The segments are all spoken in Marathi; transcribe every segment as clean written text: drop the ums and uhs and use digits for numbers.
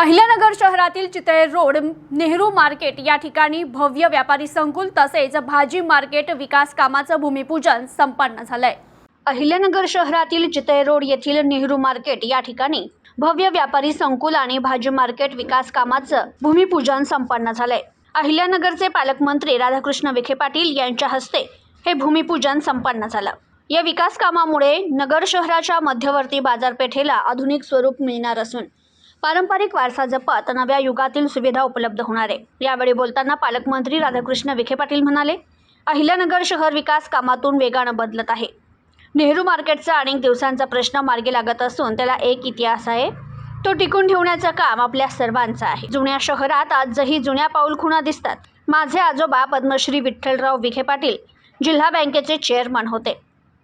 अहिल्यानगर शहरातील चितळे रोड नेहरू मार्केट या ठिकाणी भव्य व्यापारी संकुल तसेच भाजी मार्केट विकास कामाचं भूमिपूजन संपन्न झालंय। अहिल्यानगर शहरातील चितळे रोड येथील नेहरू मार्केट या ठिकाणी भव्य व्यापारी संकुल आणि भाजी मार्केट विकास कामाचं भूमिपूजन संपन्न झालंय। अहिल्यानगरचे पालकमंत्री राधाकृष्ण विखे पाटील यांच्या हस्ते हे भूमिपूजन संपन्न झालं। या विकास कामामुळे नगर शहराच्या मध्यवर्ती बाजारपेठेला आधुनिक स्वरूप मिळणार असून पारंपरिक वारसा जपत नव्या युगातील सुविधा उपलब्ध होणार आहे। यावेळी बोलताना पालकमंत्री राधाकृष्ण विखे पाटील म्हणाले, अहिल्यानगर शहर विकास कामातून वेगानं बदलत आहे। नेहरू मार्केटचा अनेक दिवसांचा प्रश्न मार्गी लागत असून त्याला एक इतिहास आहे, तो टिकून ठेवण्याचं काम आपल्या सर्वांचं आहे। जुन्या शहरात आजही जुन्या पाऊलखुणा दिसतात। माझे आजोबा पद्मश्री विठ्ठलराव विखे पाटील जिल्हा बँकेचे चेअरमन होते।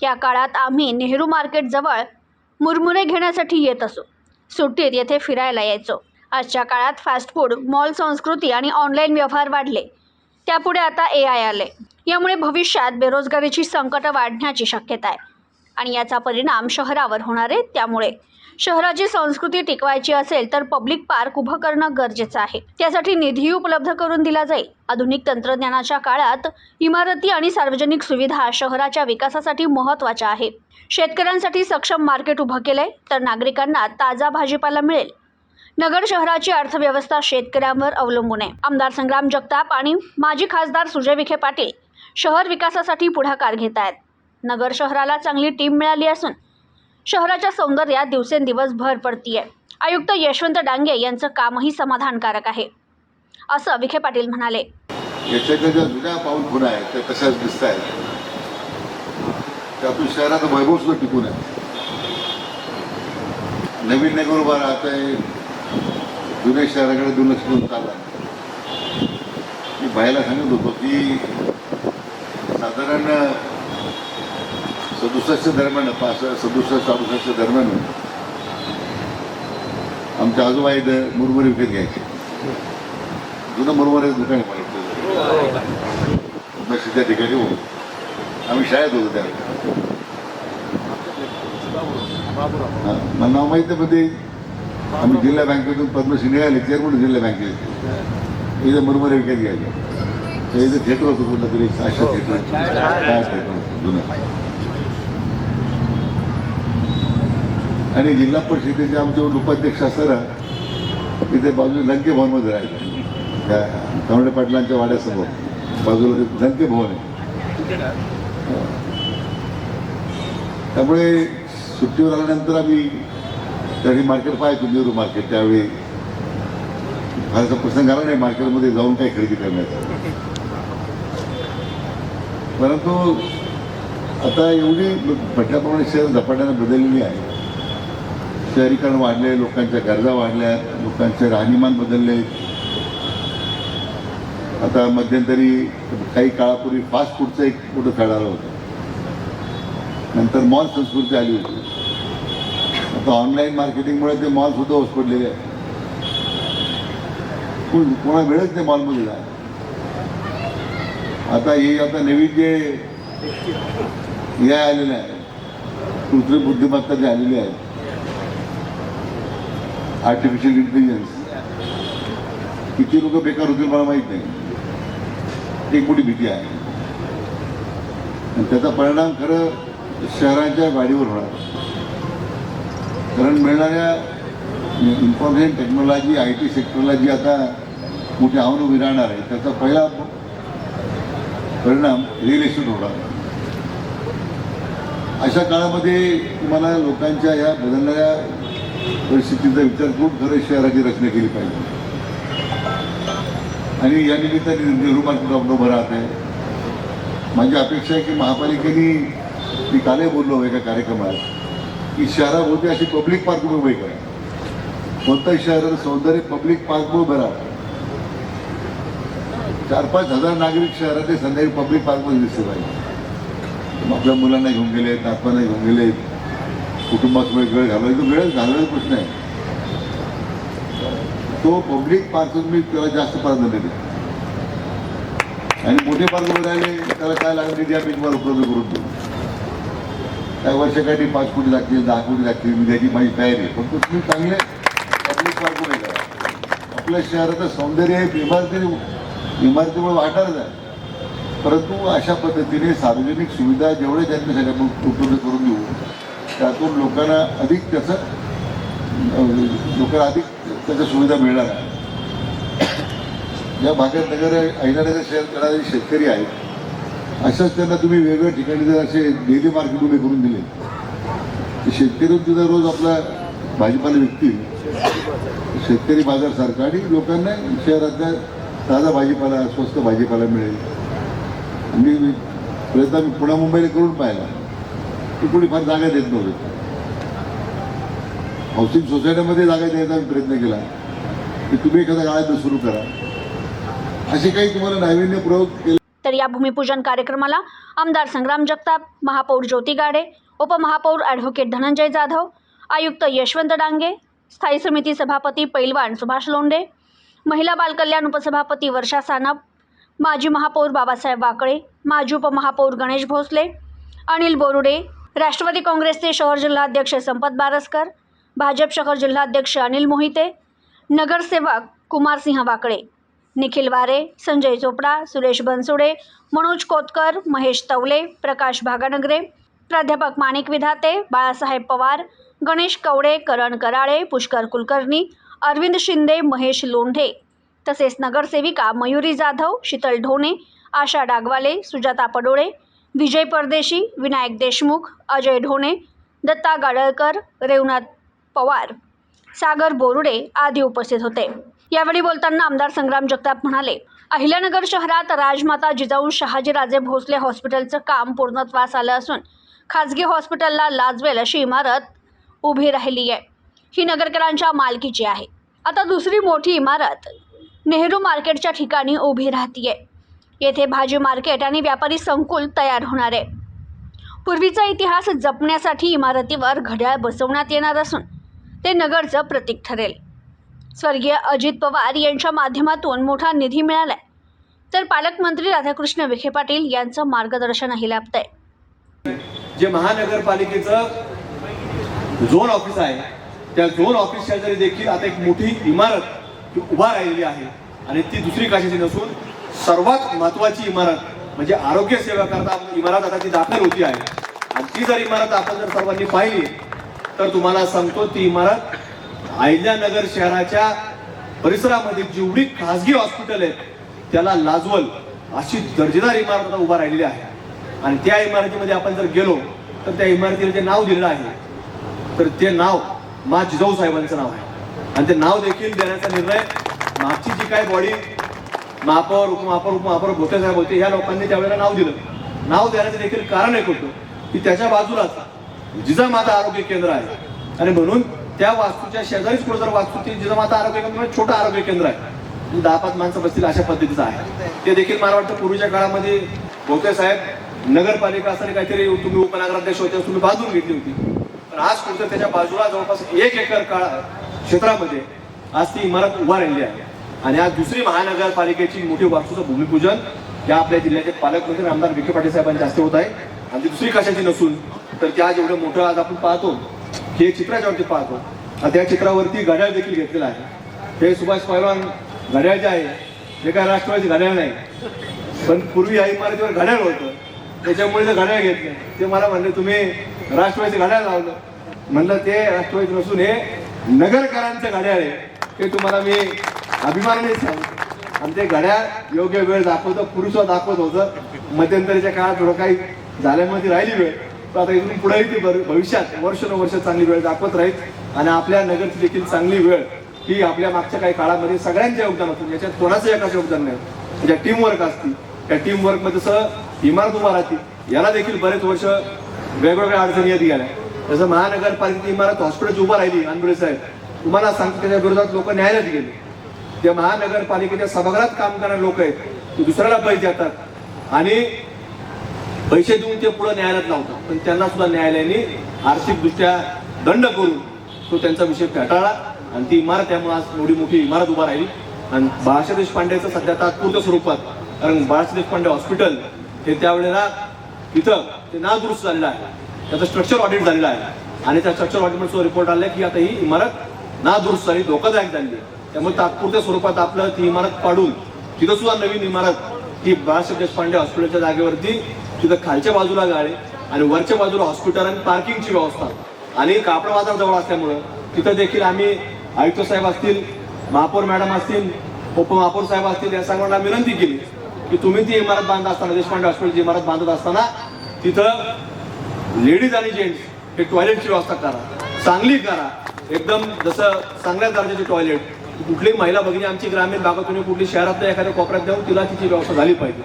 या काळात आम्ही नेहरू मार्केट जवळ मुरमुरे घेण्यासाठी येत असो, सुट्टीत येथे फिरायला यायचो। आजच्या काळात फास्ट फूड, मॉल संस्कृती आणि ऑनलाईन व्यवहार वाढले, त्यापुढे आता AI आले। यामुळे भविष्यात बेरोजगारीची संकट वाढण्याची शक्यता आहे आणि याचा परिणाम शहरावर होणार आहे। त्यामुळे शहराची संस्कृती टिकवायची असेल तर पब्लिक पार्क उभं करणं गरजेचं आहे। त्यासाठी निधी उपलब्ध करून दिला जाईल। आधुनिक तंत्रज्ञानाच्या काळात इमारती आणि सार्वजनिक सुविधा शहराच्या विकासासाठी महत्त्वाच्या आहेत। शेतकऱ्यांसाठी सक्षम मार्केट उभं केलंय तर नागरिकांना ताजा भाजीपाला मिळेल। नगर शहराची अर्थव्यवस्था शेतकऱ्यांवर अवलंबून आहे। आमदार संग्राम जगताप आणि माजी खासदार सुजय विखे पाटील शहर विकासासाठी पुढाकार घेत आहेत। नगर शहराला चांगली टीम मिळाली असून शहराच्या सौंदर्यात दिवसेंदिवस भर पडतीये। आयुक्त यशवंत डांगे यांचं कामही समाधानकारक आहे, असं विखे पाटील म्हणाले। याच्याच्या ज्या जुन्या पाऊलखुणा आहेत त्या तशाच दिसत आहेत। त्यातून शहराचं वैभव सुद्धा टिकून आहे। नवीन नगर उभा राहत आहे, जुन्या शहराकडे दुर्लक्ष करून चालला। मी बाईला सांगत होतो की साधारण 67 दरम्यान 67-67 दरम्यान आमच्या आजोबा इथं मुरमुरे विकत घ्यायचे। जुनं मुरमुरे दुकान पाहिजे त्या ठिकाणी हो, आम्ही शाळेत होतो त्यावेळेला। मला नाव माहिती मध्ये आम्ही जिल्हा बँकेतून पद्मश्री निघाले, चेअरमन जिल्हा बँकेत इथं मुरमुरे विकत घ्यायचे। इथं थिएटर होतं कुठलं तरी, आशा थिएटर काय थिएटर जुनं। आणि जिल्हा परिषदेचे आमचे उपाध्यक्ष असताना तिथे बाजूला लंके भवनमध्ये राहिले, त्या तावडे पाटलांच्या वाड्यासमोर बाजूला लंके भवन आहे। त्यामुळे सुट्टीवर आल्यानंतर आम्ही तरी मार्केट पाहायचो, नेहरू मार्केट। त्यावेळी फारसा प्रसंग आला नाही मार्केटमध्ये जाऊन काही खरेदी करण्याचा। परंतु आता एवढी म्हटल्याप्रमाणे शहर झपाट्याने बदललेली आहे। शहरीकरण वाढले, लोकांच्या गरजा वाढल्या, लोकांचे राहणीमान बदलले। आता मध्यंतरी काही काळापूर्वी फास्ट फूडचं एक मोठं फॅड आलं होतं, नंतर मॉल संस्कृती आली होती। आता ऑनलाईन मार्केटिंगमुळे ते मॉल सुद्धा ओस पडलेले आहे। कोणा वेळच नाही मॉलमध्ये जाय। आता नवीन जे AI आलेले आहे, कृत्रिम बुद्धिमत्ता जे आलेली आहे, आर्टिफिशियल इंटेलिजन्स, किती लोक बेकार होतील मला माहीत नाही। एक मोठी भीती आहे आणि त्याचा परिणाम खरं शहराच्या वाढीवर होणार। कारण मिळणाऱ्या इन्फॉर्मेशन टेक्नॉलॉजी IT सेक्टरला जी आता मोठी आव्हानं उभी राहणार आहे, त्याचा पहिला परिणाम रिअल इस्टेट होणार। अशा काळामध्ये तुम्हाला लोकांच्या या बदलणाऱ्या परिस्थितीचा विचार करून खरं शहराची रचना केली पाहिजे। आणि या निमित्ताने नेहरू मार्केट उभं राहत आहे। माझी अपेक्षा आहे की महापालिकेने, मी कालही बोललो एका कार्यक्रमात, की शहराभोवती अशी पब्लिक पार्क उभे करा। कोणत्याही शहराचं सौंदर्य पब्लिक पार्क उभं राहतं। 4-5 हजार नागरिक शहरात संध्याकाळी पब्लिक पार्कमध्ये दिसले पाहिजे। आपल्या मुलांना घेऊन गेलेत, नातवांना घेऊन गेलेत, कुटुंबासोबत वेळ घालवायचा, वेळच घालवायचा प्रश्न आहे। तो पब्लिक पार्क मी त्याला जास्त प्राधान्य देतो। आणि मोठे पार्क उभे राहिले त्याला काय लागेल निधी आम्ही तुम्हाला उपलब्ध करून देऊ। त्या वर्षाकाठी 5 कोटी लागतील, 10 कोटी लागतील, मी त्याची माझी तयारी आहे। पण तुम्ही चांगले पब्लिक पार्क उभे करा। आपल्या शहराचं सौंदर्य हे इमारतीमुळे वाढणारच आहे. परंतु अशा पद्धतीने सार्वजनिक सुविधा जेवढे त्यांच्यासाठी आपण उपलब्ध करून देऊ, त्यातून लोकांना अधिक त्याचा सुविधा मिळणार आहे. ज्या भागात अहिल्यानगर शहर करणारे शेतकरी आहेत, अशाच त्यांना तुम्ही वेगवेगळ्या ठिकाणी जर असे डेली मार्केट उभे करून दिले, तर शेतकरी तिथं रोज आपला भाजीपाला विकतील. शेतकरी बाजारसारखा आणि लोकांना शहरातल्या ताजा भाजीपाला, स्वस्त भाजीपाला मिळेल. मी प्रयत्न आम्ही पुण्या मुंबईला करून पाहिला की कोणी फार जागा देत नव्हते. हाऊसिंग सोसायटीमध्ये जागा द्यायचा आम्ही प्रयत्न केला की तुम्ही एखादा गाळ्यात सुरू करा. असे काही तुम्हाला नाविन्य प्रयोग केले. तर या भूमिपूजन कार्यक्रमाला आमदार संग्राम जगताप, महापौर ज्योती गाडे, उपमहापौर ॲडव्होकेट धनंजय जाधव, आयुक्त यशवंत डांगे, स्थायी समिती सभापती पैलवान सुभाष लोंढे, महिला बालकल्याण उपसभापती वर्षा सानप, माजी महापौर बाबासाहेब वाकळे, माजी उपमहापौर गणेश भोसले, अनिल बोरुडे, राष्ट्रवादी काँग्रेसचे शहर जिल्हाध्यक्ष संपत बारसकर, भाजप शहर जिल्हाध्यक्ष अनिल मोहिते, नगरसेवक कुमारसिंह वाकळे, निखिल वारे, संजय चोपडा, सुरेश बनसोडे, मनोज कोतकर, महेश तवले, प्रकाश भागानगरे, प्राध्यापक माणिक विधाते, बाळासाहेब पवार, गणेश कवडे, करण कराळे, पुष्कर कुलकर्णी, अरविंद शिंदे, महेश लोंढे, तसेच नगरसेविका मयुरी जाधव, शीतल ढोणे, आशा डागवाले, सुजाता पडोळे, विजय परदेशी, विनायक देशमुख, अजय ढोणे, दत्ता गाडळकर, रेवनाथ पवार, सागर बोरुडे आदी उपस्थित होते. यावेळी बोलताना आमदार संग्राम जगताप म्हणाले, अहिल्यानगर शहरात राजमाता जिजाऊ शहाजीराजे भोसले हॉस्पिटलचं काम पूर्णत्वास आलं असून खाजगी हॉस्पिटलला लाजवेल अशी इमारत उभी राहिली आहे. ही नगरकरांच्या मालकीची आहे. आता दुसरी मोठी इमारत नेहरू मार्केटच्या ठिकाणी उभी राहतीये. येथे भाजी मार्केट आणि व्यापारी संकुल तयार होणार आहे. पूर्वीचा इतिहास जपण्यासाठी इमारतीवर घड्याळ बसवण्यात येणार असून ते नगरचं प्रतीक ठरेल. स्वर्गीय अजित पवार यांच्या माध्यमातून मोठा निधी मिळालाय, तर पालकमंत्री राधाकृष्ण विखे पाटील यांचं मार्गदर्शनही लाभतंय. जे महानगरपालिकेचं झोन ऑफिस आहे, त्या झोन ऑफिस शेजारी देखील आता एक मोठी इमारत उभा राहिलेली आहे आणि ती दुसरी कशाची नसून सर्वात महत्त्वाची इमारत म्हणजे आरोग्य सेवा करता इमारत आता ती दाखल होती आहे. आणि ती जर इमारत आपण जर सर्वांनी पाहिली तर तुम्हाला सांगतो, ती इमारत अहिल्यानगर शहराच्या परिसरामध्ये जेवढी खासगी हॉस्पिटल आहेत त्याला लाजवल अशी दर्जेदार इमारत आता उभा राहिलेली आहे. आणि त्या इमारतीमध्ये आपण जर गेलो तर त्या इमारतीला जे नाव दिलेलं आहे तर ते नाव मा जिजाऊ साहेबांचं नाव आहे. आणि ते नाव देखील देण्याचा निर्णय मागची जी काय बॉडी महापौर, उपमहापौर भोसले साहेब होते, या लोकांनी त्यावेळेला नाव दिलं. नाव देण्याचं देखील कारण एक होतं की त्याच्या बाजूलाच जिजामाता आरोग्य केंद्र आहे आणि म्हणून त्या वास्तूच्या शेजारीच कुठं जर वास्तूची जिजामाता आरोग्य केंद्र म्हणजे छोटं आरोग्य केंद्र आहे, 10-5 माणसं बसतील अशा पद्धतीचं आहे. ते देखील मला वाटतं पूर्वीच्या काळामध्ये भोसले साहेब नगरपालिका असताना काहीतरी तुम्ही उपनगराध्यक्ष होते, तुम्ही बांधून घेतली होती. पण आज कुठं त्याच्या बाजूला जवळपास 1 एकर क्षेत्रामध्ये आज ती इमारत उभा राहिली आहे. आणि आज दुसरी महानगरपालिकेची मोठी वास्तूचं भूमिपूजन या आपल्या जिल्ह्याचे पालकमंत्री आमदार विखे पाटील साहेबांच्या हस्ते होत आहे. आणि ती दुसरी कशाची नसून तर त्या जेवढं मोठं आज आपण पाहतो, हे चित्राच्यावरती पाहतो, त्या चित्रावरती घड्याळ देखील घेतलेलं आहे. हे सुभाष पैलवान घड्याळ जे आहे हे काय राष्ट्रवादी घड्याळ नाही, पण पूर्वी या इमारतीवर घड्याळ होतं, त्याच्यामुळे ते घड्याळ घेतलं. ते मला म्हणले तुम्ही राष्ट्रवादी घड्याळ लावलं. म्हणलं ते राष्ट्रवादी नसून हे नगरकरांचं घड्याळ आहे, हे तुम्हाला मी अभिमानाने सांगतो. आणि ते घड्याळ योग्य वेळ दाखवतं, पूर्वी दाखवत होतं. मध्यंतरीच्या काळात थोडं काही झाल्यामध्ये राहिली वेळ, तर आता इथून पुढेही ती भविष्यात वर्षानुवर्ष चांगली वेळ दाखवत राहील. आणि आपल्या नगरची देखील चांगली वेळ ही आपल्या मागच्या काही काळामध्ये सगळ्यांच्या योगदानातून, याच्यात कोणाचं एकाचं योगदान नाही, ज्या टीमवर्क असतील त्या टीमवर्कमध्ये जसं इमारत उभा राहते, याला देखील बरेच वर्ष वेगवेगळ्या अडचणी येत गेल्या. जसं महानगरपालिकेची इमारत हॉस्पिटलची उभा राहिली अनबुडे साहेब, तुम्हाला सांगतो त्याच्या विरोधात लोक न्यायालयात गेले. त्या महानगरपालिकेच्या सभागृहात काम करणारे लोक आहेत, ते दुसऱ्याला पैसे देतात आणि पैसे देऊन ते पुढे न्यायालयात लावतात. पण त्यांना सुद्धा न्यायालयाने आर्थिकदृष्ट्या दंड करून तो त्यांचा विषय फेटाळला आणि ती इमारत त्यामुळे आज एवढी मोठी इमारत उभा राहिली. आणि बाळासाहेब देशपांडेचं सध्या तात्पुरत्या स्वरूपात, कारण बाळासाहेब देशपांडे हॉस्पिटल हे त्यावेळेला तिथं ते नादुरुस्त झालेलं आहे, त्याचं स्ट्रक्चर ऑडिट झालेलं आहे आणि त्या स्ट्रक्चर ऑडिटमध्ये रिपोर्ट आला की आता ही इमारत नादुरुस्त झाली, धोकादायक झाली. त्यामुळे तात्पुरत्या स्वरूपात आपलं ती इमारत पाडून तिथं सुद्धा नवीन इमारत ही बाळासाहेब देशपांडे हॉस्पिटलच्या जागेवरती तिथं खालच्या बाजूला गाळे आणि वरच्या बाजूला हॉस्पिटल आणि पार्किंगची व्यवस्था आणि कापड बाजार जवळ असल्यामुळं तिथं देखील आम्ही आयुक्त साहेब असतील, महापौर मॅडम असतील, उपमहापौर साहेब असतील या सर्वांना विनंती केली की तुम्ही ती इमारत बांधत असताना, देशपांडे हॉस्पिटलची इमारत बांधत असताना तिथं लेडीज आणि जेंट्स हे टॉयलेटची व्यवस्था करा, चांगली करा, एकदम जसं चांगल्या दर्जाची टॉयलेट. कुठलीही महिला भगिनी आमची ग्रामीण भागातून कुठली शहरातल्या एखाद्या कोपऱ्यात देऊन तिला तिची व्यवस्था झाली पाहिजे.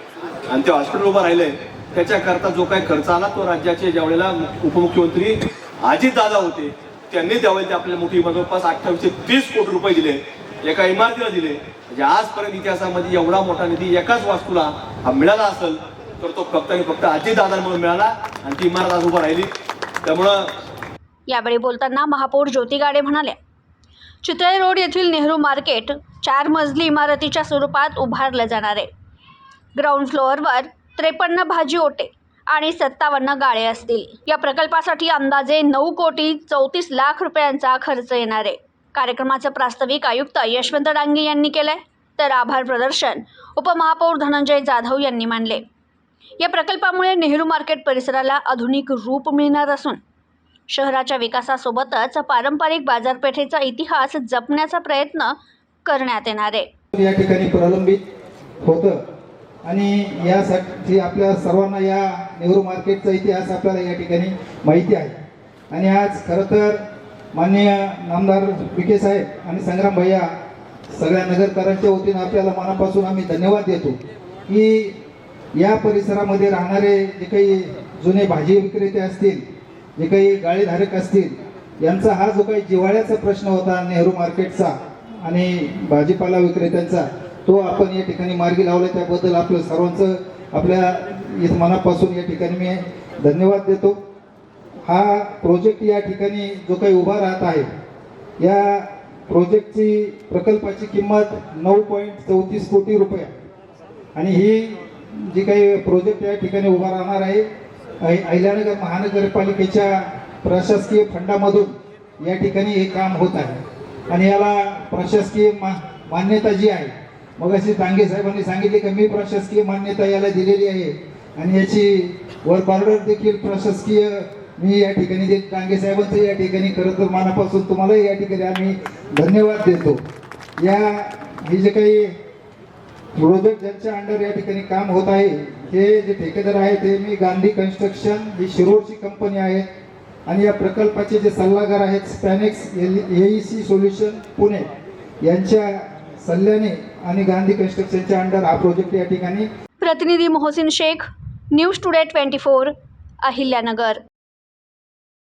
आणि ते हॉस्पिटल उभं राहिलंय त्याच्याकरता जो काही खर्च आला तो राज्याचे ज्यावेळेला उपमुख्यमंत्री अजितदादा होते त्यांनी त्यावेळेला ते आपल्याला मोठी जवळपास 2830 कोटी रुपये दिले, एका इमारतीला दिले. म्हणजे आजपर्यंत इतिहासामध्ये एवढा मोठा निधी एकाच वास्तूला हा मिळाला असेल तर तो फक्त आणि फक्त अजितदादांमुळे मिळाला आणि ती इमारत आज उभं राहिली. त्यामुळं यावेळी बोलताना महापौर ज्योती गाडे म्हणाल्या, चितळे रोड येथील नेहरू मार्केट 4 मजली इमारतीच्या स्वरूपात उभारलं जाणार आहे. ग्राउंड फ्लोअरवर 53 भाजी ओटे आणि 57 गाळे असतील. या प्रकल्पासाठी अंदाजे 9 कोटी 34 लाख रुपयांचा खर्च येणार आहे. कार्यक्रमाचं प्रास्ताविक आयुक्त यशवंत डांगे यांनी केलंय, तर आभार प्रदर्शन उपमहापौर धनंजय जाधव यांनी मानले. या प्रकल्पामुळे नेहरू मार्केट परिसराला आधुनिक रूप मिळणार असून शहराच्या विकासासोबतच पारंपरिक बाजारपेठेचा इतिहास जपण्याचा प्रयत्न करण्यात येणार आहे. या ठिकाणी प्रलंबित होतं आणि यासाठी आपल्या सर्वांना या नेहरू मार्केटचा इतिहास आपल्याला या ठिकाणी माहिती आहे. आणि आज खरं तर माननीय नामदार विखे साहेब आणि संग्राम भैया सगळ्या नगरकरांच्या वतीनं आपल्याला मनापासून आम्ही धन्यवाद देतो की या परिसरामध्ये राहणारे जे काही जुने भाजी विक्रेते असतील, जे काही गाळेधारक असतील, यांचा हा जो काही जिव्हाळ्याचा प्रश्न होता नेहरू मार्केटचा आणि भाजीपाला विक्रेत्यांचा, तो आपण या ठिकाणी मार्गी लावला. त्याबद्दल आपलं सर्वांचं आपल्या मनापासून या ठिकाणी मी धन्यवाद देतो. हा प्रोजेक्ट या ठिकाणी जो काही उभा राहत आहे, या प्रोजेक्टची प्रकल्पाची किंमत 9.34 कोटी रुपये आणि ही जी काही प्रोजेक्ट या ठिकाणी उभा राहणार आहे अहिल्यानगर महानगरपालिकेच्या प्रशासकीय फंडामधून या ठिकाणी हे काम होत आहे. आणि याला प्रशासकीय मान्यता जी आहे, मग अशी डांगे साहेबांनी सांगितले की मी प्रशासकीय मान्यता याला दिलेली आहे आणि याची वर्क ऑर्डर देखील प्रशासकीय मी या ठिकाणी डांगे साहेबांचं या ठिकाणी खरं तर मनापासून तुम्हाला या ठिकाणी आम्ही धन्यवाद देतो. हे जे काही प्रोजेक्ट ज्यांच्या अंडर या ठिकाणी काम होत आहे, हे जे ठेकेदार आहे ते मी गांधी कन्स्ट्रक्शन ही शिरोडची कंपनी आहे आणि या प्रकल्पाचे जे सल्लागार आहेत स्पॅनेक्स AEC सोल्युशन पुणे यांच्या सल्ल्याने आणि गांधी कन्स्ट्रक्शनच्या अंडर हा प्रोजेक्ट या ठिकाणी. प्रतिनिधी मोहसिन शेख, न्यूज टुडे 24, अहिल्यानगर.